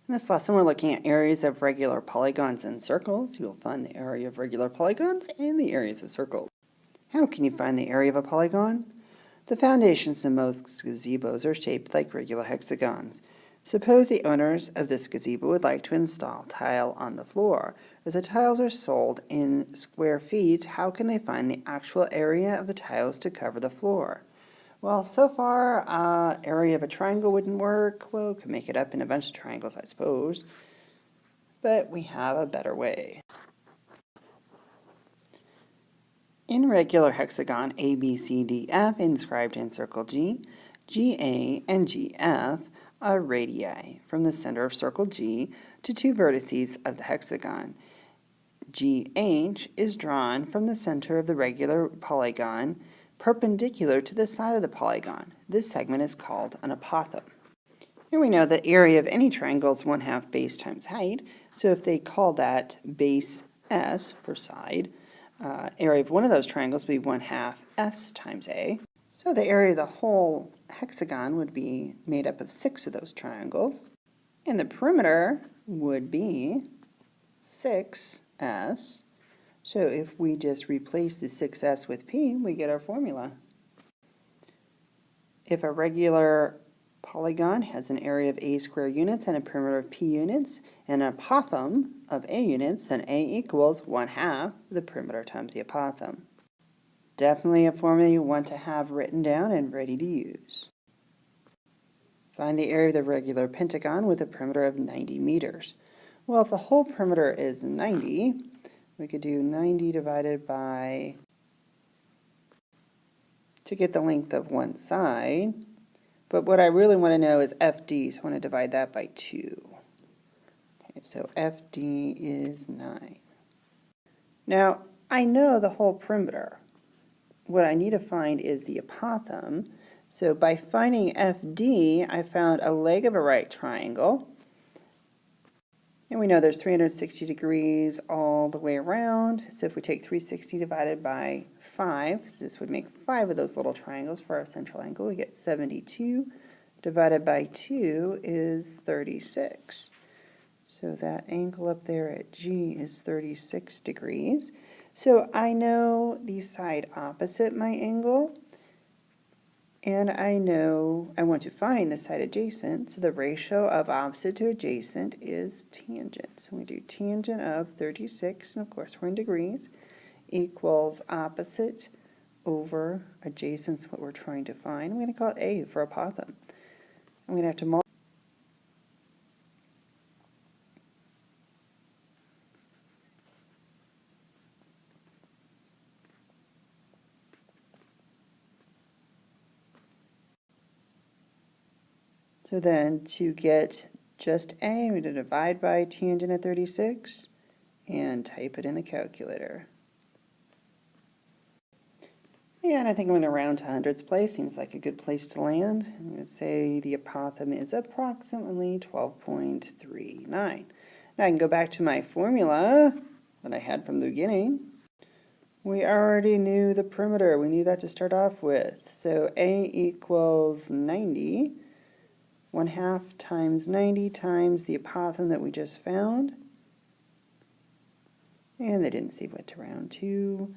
In this lesson, we're looking at areas of regular polygons and circles. You'll find the area of regular polygons and the areas of circles. How can you find the area of a polygon? The foundations of most gazebos are shaped like regular hexagons. Suppose the owners of this gazebo would like to install tile on the floor. If the tiles are sold in square feet, how can they find the actual area of the tiles to cover the floor? Well, so far, area of a triangle wouldn't work. Well, we could make it up in a bunch of triangles, I suppose. But we have a better way. In regular hexagon A, B, C, D, F, inscribed in circle G, GA and GF are radii from the center of circle G to two vertices of the hexagon. GH is drawn from the center of the regular polygon perpendicular to the side of the polygon. This segment is called an apothem. Here we know the area of any triangle is 1/2 base times height, so if they call that base S for side, area of one of those triangles would be 1/2 S times A. So the area of the whole hexagon would be made up of 6 of those triangles, and the perimeter would be 6S. So if we just replace the 6S with P, we get our formula. If a regular polygon has an area of A square units and a perimeter of P units, and an apothem of A units, then A equals 1/2 the perimeter times the apothem. Definitely a formula you want to have written down and ready to use. Find the area of the regular pentagon with a perimeter of 90 meters. Well, if the whole perimeter is 90, we could do 90 divided by, to get the length of one side. But what I really want to know is FD, so I want to divide that by 2. Okay, so FD is 9. Now, I know the whole perimeter. What I need to find is the apothem. So by finding FD, I found a leg of a right triangle. And we know there's 360 degrees all the way around. So if we take 360 divided by 5, so this would make 5 of those little triangles for our central angle. We get 72 divided by 2 is 36. So that angle up there at G is 36 degrees. So I know the side opposite my angle, and I know I want to find the side adjacent, so the ratio of opposite to adjacent is tangent. So we do tangent of 36, and of course we're in degrees, equals opposite over adjacent is what we're trying to find. I'm going to call it A for apothem. I'm going to have to multiply. So then to get just A, I'm going to divide by tangent of 36 and type it in the calculator. And I think I'm going to round to hundredths place. Seems like a good place to land. I'm going to say the apothem is approximately 12.39. Now I can go back to my formula that I had from the beginning. We already knew the perimeter. We knew that to start off with. So A equals 90. 1/2 times 90 times the apothem that we just found. And they didn't see what to round to.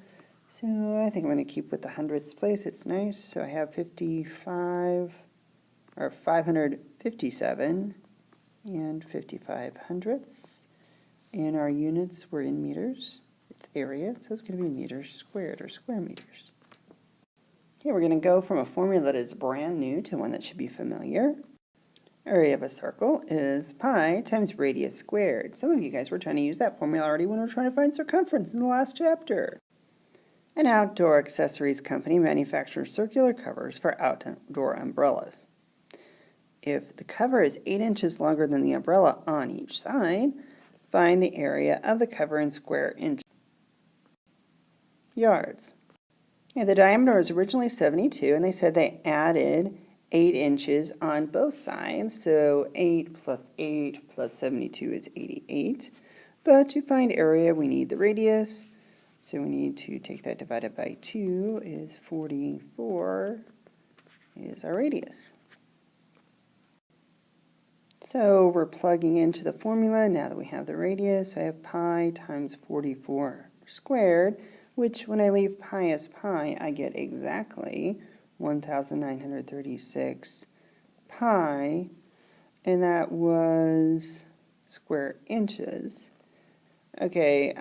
So I think I'm going to keep with the hundredths place. It's nice. So I have 557 and 55 hundredths. And our units were in meters. It's area, so it's going to be meters squared or square meters. Okay, we're going to go from a formula that is brand new to one that should be familiar. Area of a circle is pi times radius squared. Some of you guys were trying to use that formula already when we were trying to find circumference in the last chapter. An outdoor accessories company manufactures circular covers for outdoor umbrellas. If the cover is 8 inches longer than the umbrella on each side, find the area of the cover in square inches. Yards. Yeah, the diameter was originally 72, and they said they added 8 inches on both sides, so 8 plus 8 plus 72 is 88. But to find area, we need the radius, so we need to take that divided by 2 is 44 is our radius. So we're plugging into the formula now that we have the radius. I have pi times 44 squared, which when I leave pi as pi, I get exactly 1,936 pi, and that was square inches. Okay,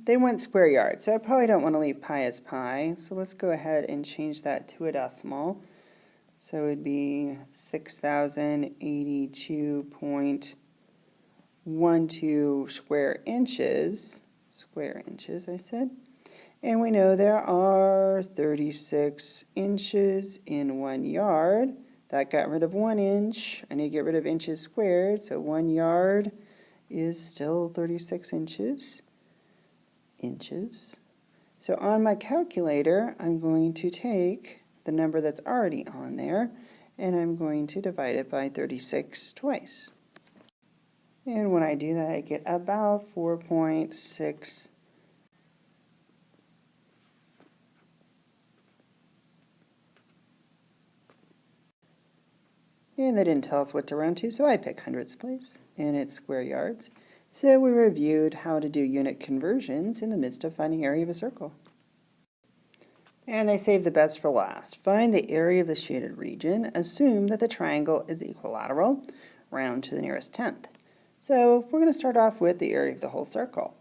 they want square yards, so I probably don't want to leave pi as pi, so let's go ahead and change that to a decimal. So it would be 6,082.12 square inches I said. And we know there are 36 inches in 1 yard. That got rid of 1 inch. I need to get rid of inches squared, so 1 yard is still 36 inches. So on my calculator, I'm going to take the number that's already on there, and I'm going to divide it by 36 twice. And when I do that, I get about 4.6. And they didn't tell us what to round to, so I pick hundredths place, and it's square yards. So we reviewed how to do unit conversions in the midst of finding area of a circle. And they saved the best for last. Find the area of the shaded region. Assume that the triangle is equilateral. Round to the nearest tenth. So we're going to start off with the area of the whole circle.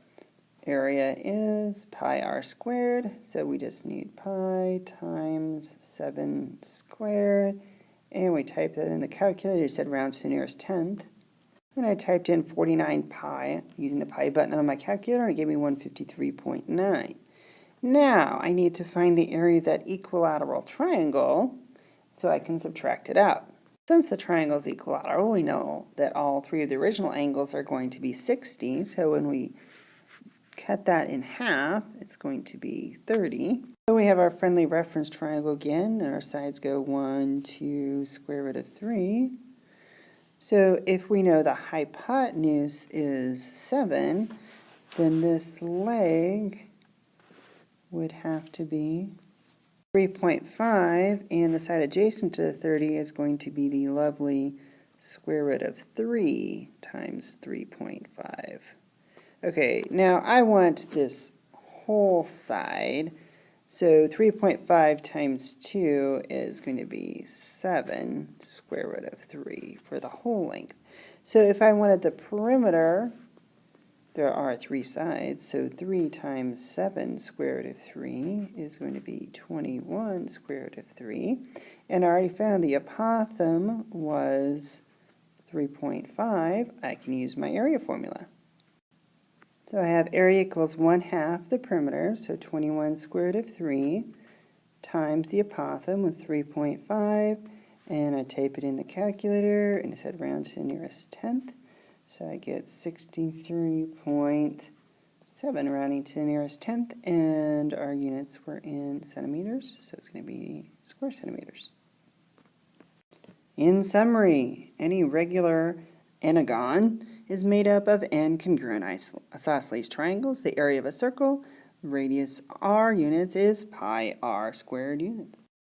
Area is pi r squared, so we just need pi times 7 squared. And we typed that in the calculator. It said round to the nearest tenth. And I typed in 49 pi using the pi button on my calculator, and it gave me 153.9. Now, I need to find the area of that equilateral triangle so I can subtract it out. Since the triangle is equilateral, we know that all three of the original angles are going to be 60, so when we cut that in half, it's going to be 30. So we have our friendly reference triangle again, and our sides go 1, 2, square root of 3. So if we know the hypotenuse is 7, then this leg would have to be 3.5, and the side adjacent to the 30 is going to be the lovely square root of 3 times 3.5. Okay, now I want this whole side, so 3.5 times 2 is going to be 7 square root of 3 for the whole length. So if I wanted the perimeter, there are 3 sides, so 3 times 7 square root of 3 is going to be 21 square root of 3. And I already found the apothem was 3.5. I can use my area formula. So I have area equals 1/2 the perimeter, so 21 square root of 3, times the apothem was 3.5, and I type it in the calculator, and it said round to the nearest tenth. So I get 63.7 rounding to the nearest tenth, and our units were in centimeters, so it's going to be square centimeters. In summary, any regular anagon is made up of n congruent isosceles triangles. The area of a circle, radius r units, is pi r squared units.